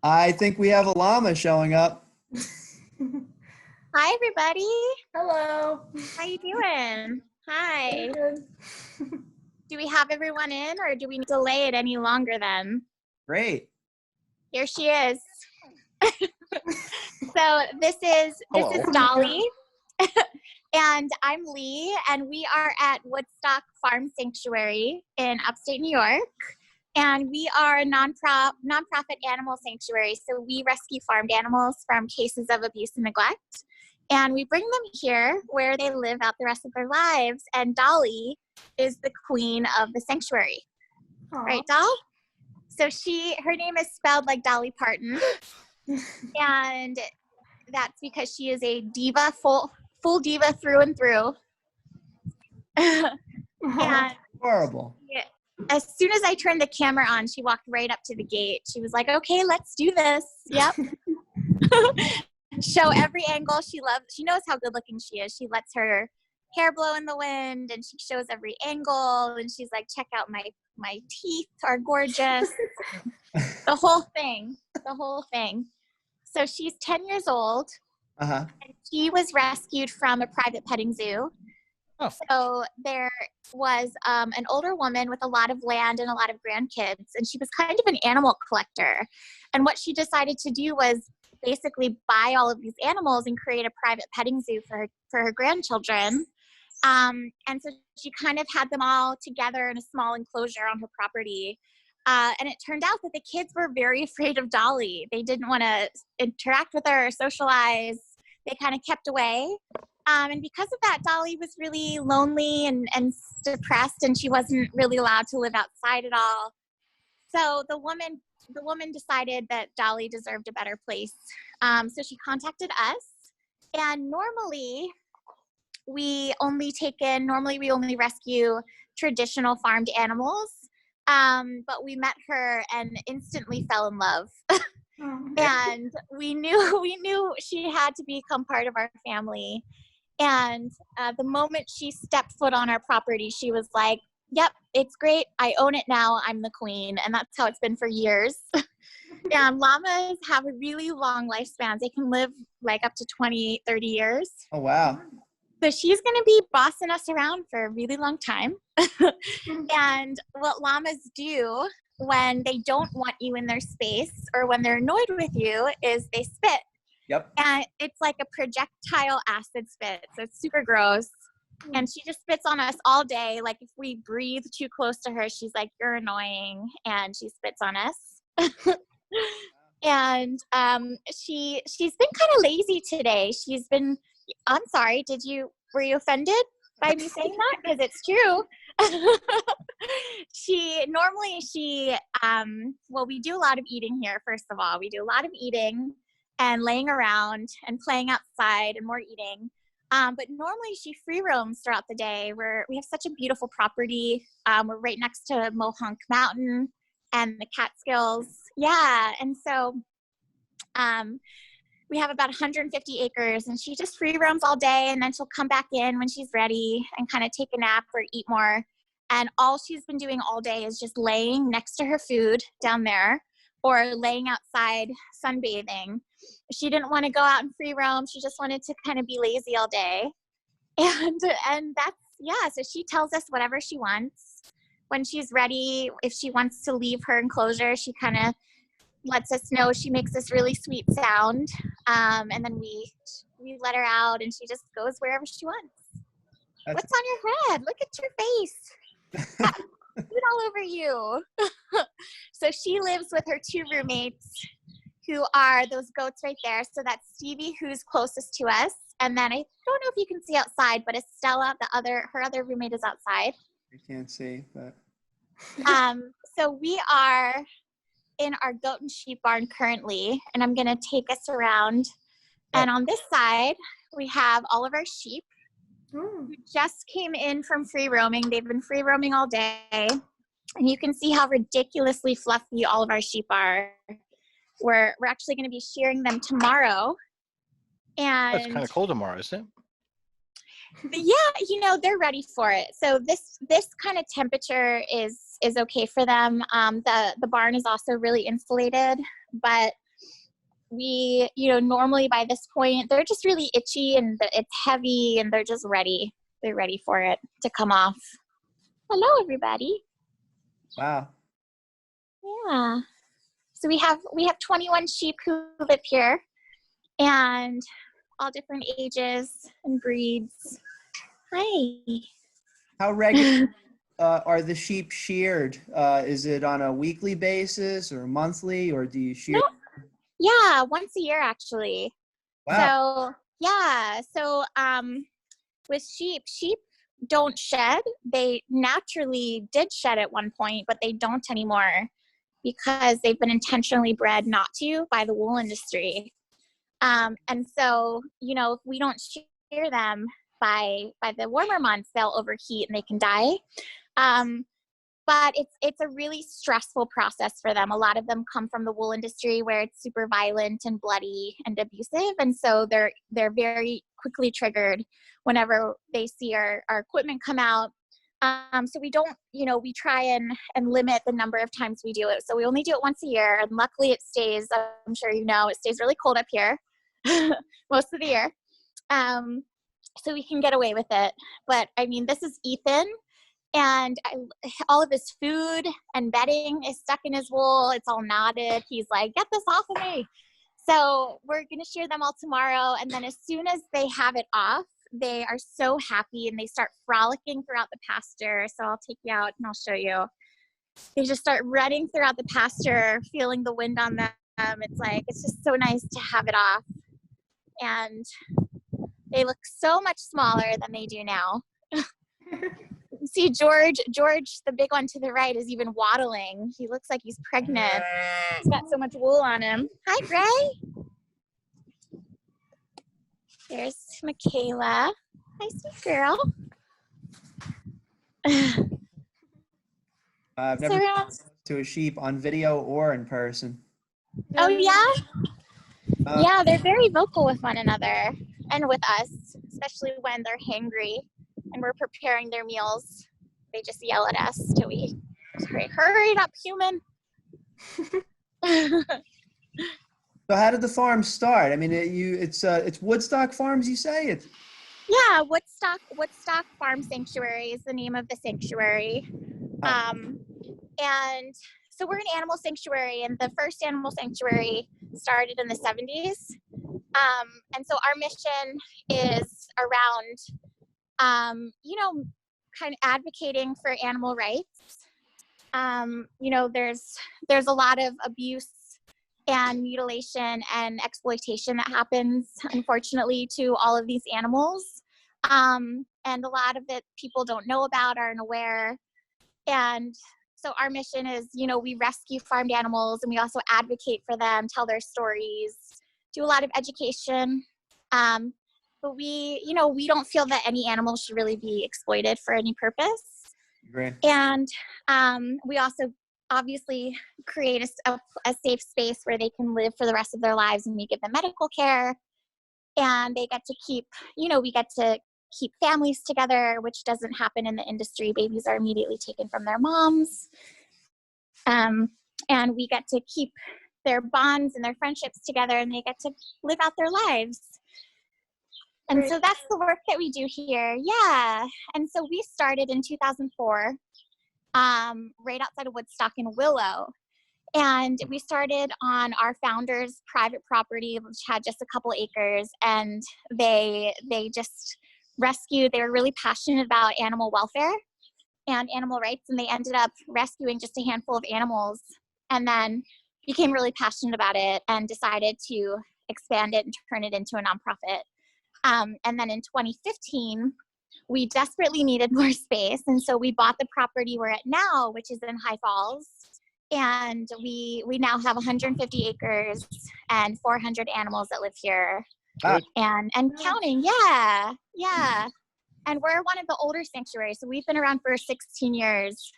I think we have a llama showing up. Hi, everybody. Hello. How you doing? Hi. Good. Do we have everyone in, or do we delay it any longer then? Great. Here she is. So this is Dolly, and I'm Lee, and we are at Woodstock Farm Sanctuary in upstate New York. And we are a nonprofit animal sanctuary, so we rescue farmed animals from cases of abuse and neglect. And we bring them here where they live out the rest of their lives. And Dolly is the queen of the sanctuary. Aww. Right, Doll? So her name is spelled like Dolly Parton. And that's because she is a diva, full diva through and through. And Horrible. as soon as I turned the camera on, she walked right up to the gate. She was like, okay, let's do this. Yep. Show every angle. She knows how good looking she is. She lets her hair blow in the wind, and she shows every angle, and she's like, check out my teeth are gorgeous. The whole thing. So she's 10 years old. Uh-huh. And she was rescued from a private petting zoo. Oh. So there was an older woman with a lot of land and a lot of grandkids, and she was kind of an animal collector. And what she decided to do was basically buy all of these animals and create a private petting zoo for her grandchildren. And so she kind of had them all together in a small enclosure on her property. And it turned out that the kids were very afraid of Dolly. They didn't want to interact with her or socialize. They kind of kept away. And because of that, Dolly was really lonely and depressed, and she wasn't really allowed to live outside at all. So the woman decided that Dolly deserved a better place. So she contacted us, and normally we only rescue traditional farmed animals. But we met her and instantly fell in love. And we knew she had to become part of our family. And the moment she stepped foot on our property, she was like, yep, it's great. I own it now. I'm the queen. And that's how it's been for years. And llamas have really long lifespans. They can live like up to 20, 30 years. Oh, wow. So she's going to be bossing us around for a really long time. And what llamas do when they don't want you in their space or when they're annoyed with you is they spit. Yep. And it's like a projectile acid spit. So it's super gross. And she just spits on us all day. Like if we breathe too close to her, she's like, you're annoying. And she spits on us. And she's been kind of lazy today. I'm sorry, were you offended by me saying that? Because it's true. We do a lot of eating here, first of all. We do a lot of eating and laying around and playing outside and more eating. But normally she free roams throughout the day. We have such a beautiful property. We're right next to Mohonk Mountain and the Catskills. Yeah, and so we have about 150 acres, and she just free roams all day, and then she'll come back in when she's ready and kind of take a nap or eat more. And all she's been doing all day is just laying next to her food down there or laying outside sunbathing. She didn't want to go out and free roam. She just wanted to kind of be lazy all day. And so she tells us whatever she wants. When she's ready, if she wants to leave her enclosure, she kind of lets us know. She makes this really sweet sound. And then we let her out, and she just goes wherever she wants. What's on your head? Look at your face. Food all over you. So she lives with her two roommates, who are those goats right there. So that's Stevie, who's closest to us. And then I don't know if you can see outside, but Estella, her other roommate, is outside. I can't see, but. So we are in our goat and sheep barn currently, and I'm going to take us around. And on this side, we have all of our sheep who just came in from free roaming. They've been free roaming all day. And you can see how ridiculously fluffy all of our sheep are. We're actually going to be shearing them tomorrow. And it's kind of cold tomorrow, isn't it? Yeah, they're ready for it. So this kind of temperature is okay for them. The barn is also really insulated, but normally by this point, they're just really itchy and it's heavy and they're just ready. They're ready for it to come off. Hello, everybody. Wow. Yeah. So we have 21 sheep who live here and all different ages and breeds. Hi. How regular are the sheep sheared? Is it on a weekly basis or monthly, or do you shear? No. Yeah, once a year actually. Wow. So yeah. So with sheep don't shed. They naturally did shed at one point, but they don't anymore because they've been intentionally bred not to by the wool industry. And so, if we don't shear them by the warmer months, they'll overheat and they can die. But it's a really stressful process for them. A lot of them come from the wool industry where it's super violent and bloody and abusive. And so they're very quickly triggered whenever they see our equipment come out. So we don't, we try and limit the number of times we do it. So we only do it once a year. And luckily it stays, I'm sure it stays really cold up here most of the year. So we can get away with it. But I mean, this is Ethan. And all of his food and bedding is stuck in his wool. It's all knotted. He's like, get this off of me. So we're going to shear them all tomorrow. And then as soon as they have it off, they are so happy and they start frolicking throughout the pasture. So I'll take you out and I'll show you. They just start running throughout the pasture, feeling the wind on them. It's just so nice to have it off. And they look so much smaller than they do now. See, George, the big one to the right, is even waddling. He looks like he's pregnant. He's got so much wool on him. Hi, Gray. There's Michaela. Hi, sweet girl. I've never been to a sheep on video or in person. Oh, yeah? Yeah, they're very vocal with one another and with us, especially when they're hangry and we're preparing their meals. They just yell at us till we say, hurry up, human. So how did the farm start? I mean, it's Woodstock Farms, you say? Yeah, Woodstock Farm Sanctuary is the name of the sanctuary. And so we're an animal sanctuary, and the first animal sanctuary started in the 70s. And so our mission is around, kind of advocating for animal rights. There's a lot of abuse and mutilation and exploitation that happens, unfortunately, to all of these animals. And a lot of it people don't know about, aren't aware. And so our mission is, we rescue farmed animals and we also advocate for them, tell their stories, do a lot of education. But we don't feel that any animal should really be exploited for any purpose. Great. And we also obviously create a safe space where they can live for the rest of their lives, and we give them medical care, and they get to keep, we get to keep families together, which doesn't happen in the industry. Babies are immediately taken from their moms. And we get to keep their bonds and their friendships together, and they get to live out their lives. And so that's the work that we do here. Yeah. And so we started in 2004, right outside of Woodstock in Willow. And we started on our founder's private property, which had just a couple acres. And they just rescued, they were really passionate about animal welfare and animal rights. And they ended up rescuing just a handful of animals and then became really passionate about it and decided to expand it and turn it into a nonprofit. And then in 2015, we desperately needed more space. And so we bought the property we're at now, which is in High Falls. And we now have 150 acres and 400 animals that live here. And counting. Yeah. Yeah. And we're one of the older sanctuaries. So we've been around for 16 years.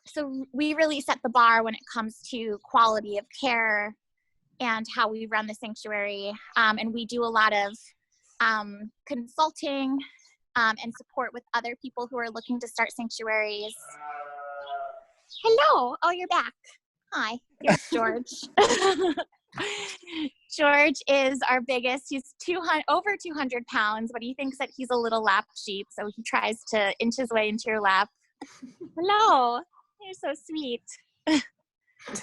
So we really set the bar when it comes to quality of care and how we run the sanctuary. And we do a lot of consulting and support with other people who are looking to start sanctuaries. Hello. Oh, you're back. Hi. Here's George. George is our biggest. He's over 200 pounds, but he thinks that he's a little lap sheep, so he tries to inch his way into your lap. Hello, you're so sweet.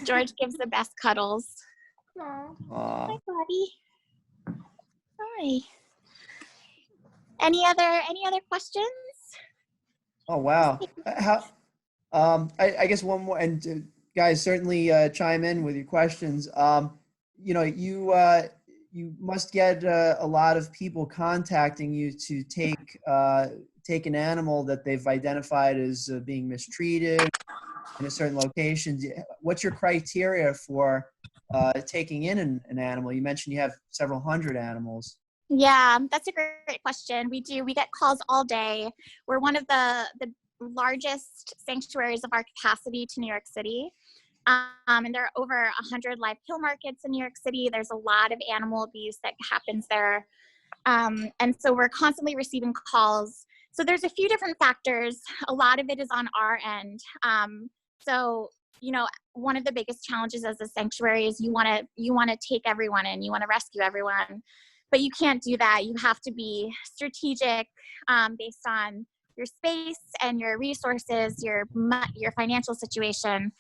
George gives the best cuddles. Aw. Aw. Hi, buddy. Hi. Any other questions? Oh, wow. How, I guess one more, and guys, certainly chime in with your questions. You know, you must get a lot of people contacting you to take an animal that they've identified as being mistreated in a certain location. What's your criteria for taking in an animal? You mentioned you have several hundred animals. Yeah, that's a great question. We get calls all day. We're one of the largest sanctuaries of our capacity to New York City. And there are over 100 live kill markets in New York City. There's a lot of animal abuse that happens there. And so we're constantly receiving calls. So there's a few different factors. A lot of it is on our end. So, you know, one of the biggest challenges as a sanctuary is you want to take everyone in, you want to rescue everyone, but you can't do that. You have to be strategic based on your space and your resources, your financial situation.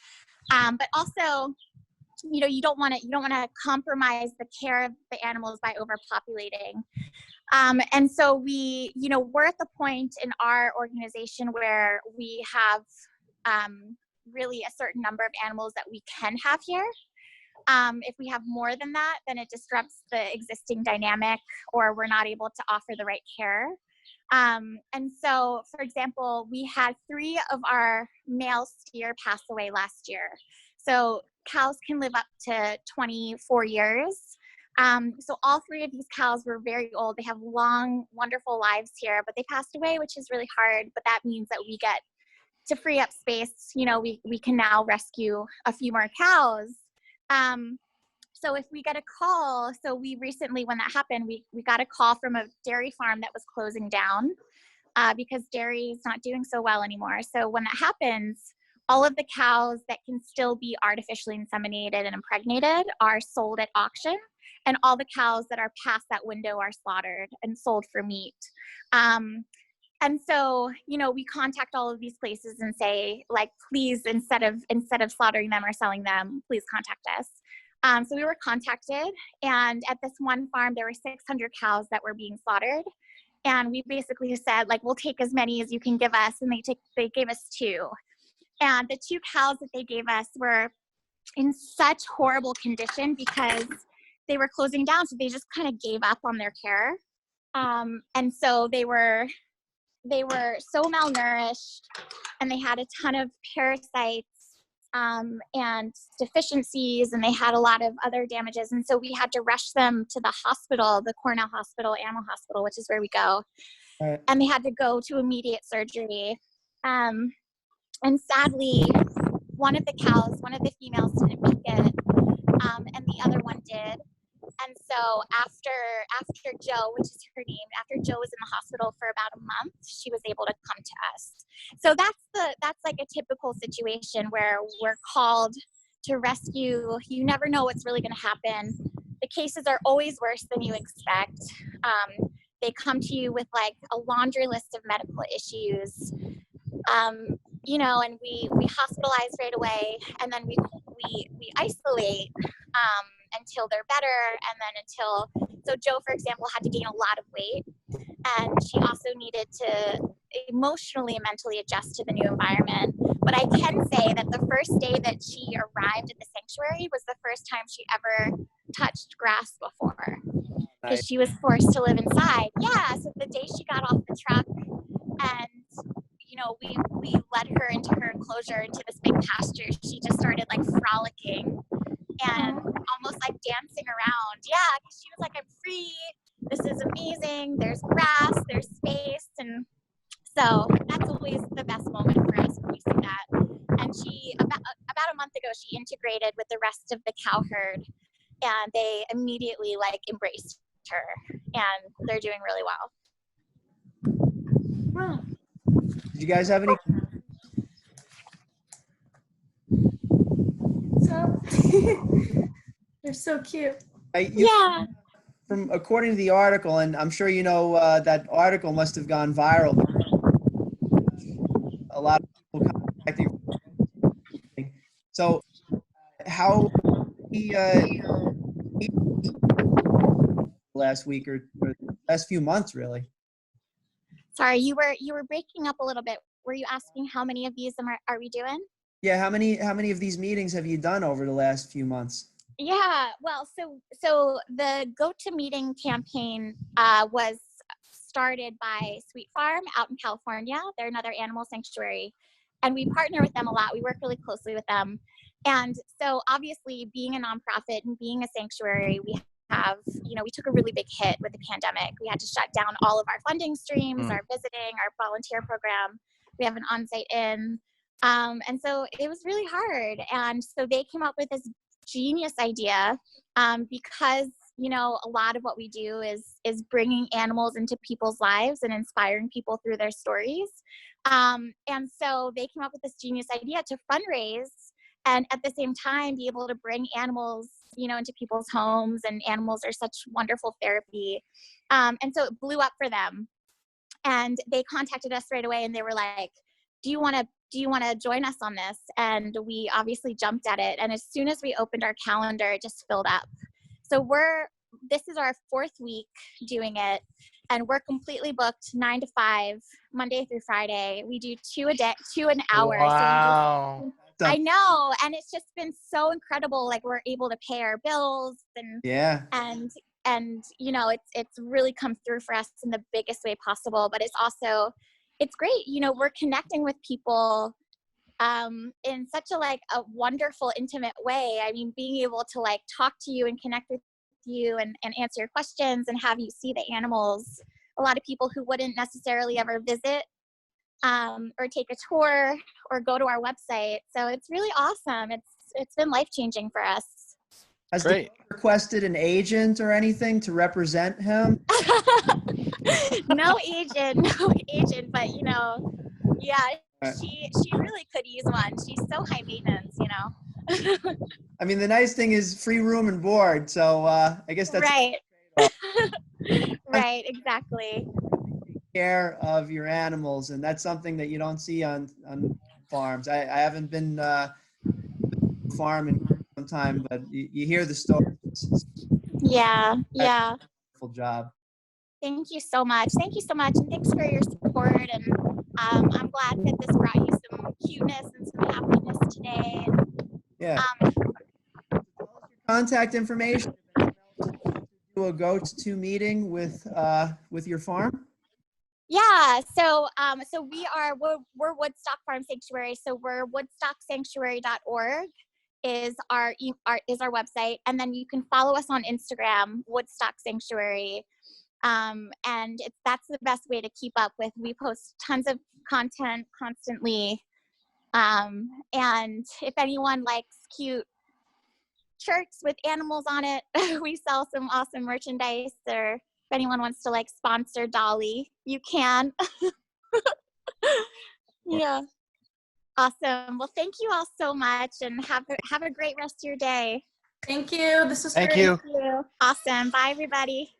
But also, you know, you don't want to compromise the care of the animals by overpopulating. And so we're at the point in our organization where we have really a certain number of animals that we can have here. If we have more than that, then it disrupts the existing dynamic, or we're not able to offer the right care. And so, for example, we had 3 of our male steer pass away last year. So cows can live up to 24 years. So all 3 of these cows were very old. They have long, wonderful lives here, but they passed away, which is really hard. But that means that we get to free up space. You know, we can now rescue a few more cows. So if we get a call, so we recently, when that happened, we got a call from a dairy farm that was closing down because dairy is not doing so well anymore. So when that happens, all of the cows that can still be artificially inseminated and impregnated are sold at auction, and all the cows that are past that window are slaughtered and sold for meat. And so, you know, we contact all of these places and say, like, please, instead of slaughtering them or selling them, please contact us. So we were contacted, and at this one farm, there were 600 cows that were being slaughtered. And we basically said, like, we'll take as many as you can give us. And they gave us 2. And the 2 cows that they gave us were in such horrible condition because they were closing down. So they just kind of gave up on their care. And so they were so malnourished, and they had a ton of parasites and deficiencies, and they had a lot of other damages. And so we had to rush them to the hospital, the Cornell Hospital, Animal Hospital, which is where we go. Right. And they had to go to immediate surgery. And sadly, one of the females didn't make it, and the other one did. And so after Joe, which is her name, after Joe was in the hospital for about a month, she was able to come to us. So that's like a typical situation where we're called to rescue. You never know what's really going to happen. The cases are always worse than you expect. They come to you with like a laundry list of medical issues. You know, and we hospitalize right away, and then we isolate until they're better, and then so Joe, for example, had to gain a lot of weight, and she also needed to emotionally and mentally adjust to the new environment. But I can say that the first day that she arrived at the sanctuary was the first time she ever touched grass before, because she was forced to live inside. Yeah, so the day she got off the truck, and you know, we led her into her enclosure, into this big pasture, she just started like frolicking and almost like dancing around. Yeah, because she was like, I'm free. This is amazing. There's grass, there's space. And so that's always the best moment for us when we see that. And she, about a month ago, she integrated with the rest of the cow herd, and they immediately like embraced her, and they're doing really well. Wow. Did you guys have any? So, They're so cute. Yeah. From according to the article, and I'm sure you know that article must have gone viral. A lot of people contacting. So, how he last week or last few months, really? Sorry, you were breaking up a little bit. Were you asking how many of these are we doing? Yeah, how many of these meetings have you done over the last few months? Yeah, well, so the Go to Meeting campaign was started by Sweet Farm out in California. They're another animal sanctuary, and we partner with them a lot. We work really closely with them, and so obviously, being a nonprofit and being a sanctuary, we have, we took a really big hit with the pandemic. We had to shut down all of our funding streams, our visiting, our volunteer program. We have an on-site inn. And so it was really hard. And so they came up with this genius idea because a lot of what we do is bringing animals into people's lives and inspiring people through their stories. And so they came up with this genius idea to fundraise and at the same time be able to bring animals into people's homes, and animals are such wonderful therapy. And so it blew up for them, and they contacted us right away and they were like, do you want to join us on this? And we obviously jumped at it. And as soon as we opened our calendar, it just filled up. So this is our 4th week doing it, and we're completely booked 9 to 5, Monday through Friday. We do 2 a day, 2 an hour. Wow. So I know, and it's just been so incredible. Like, we're able to pay our bills, and Yeah. and it's really come through for us in the biggest way possible. But it's great. We're connecting with people in such a wonderful, intimate way. I mean, being able to talk to you and connect with you and answer your questions and have you see the animals. A lot of people who wouldn't necessarily ever visit or take a tour or go to our website. So it's really awesome. It's been life-changing for us. Has Great. the requested an agent or anything to represent him? No agent, but yeah, she really could use one. She's so high maintenance, I mean, the nice thing is free room and board. So I guess that's right. Right, exactly. care of your animals, and that's something that you don't see on farms. I haven't been farm in some time, but you hear the stories. Yeah. Wonderful job. Thank you so much. Thank you so much, and thanks for your support. And I'm glad that this brought you some cuteness and some happiness today. Yeah. Contact information. Do a go-to meeting with your farm. Yeah, so we're Woodstock Farm Sanctuary. So we're woodstocksanctuary.org is our website, and then you can follow us on Instagram, Woodstock Sanctuary, and that's the best way to keep up with. We post tons of content constantly, and if anyone likes cute shirts with animals on it, we sell some awesome merchandise. Or if anyone wants to sponsor Dolly, you can. Yeah. Awesome. Well, thank you all so much, and have a great rest of your day. Thank you. This was Thank great. you. Thank you. Awesome. Bye, everybody.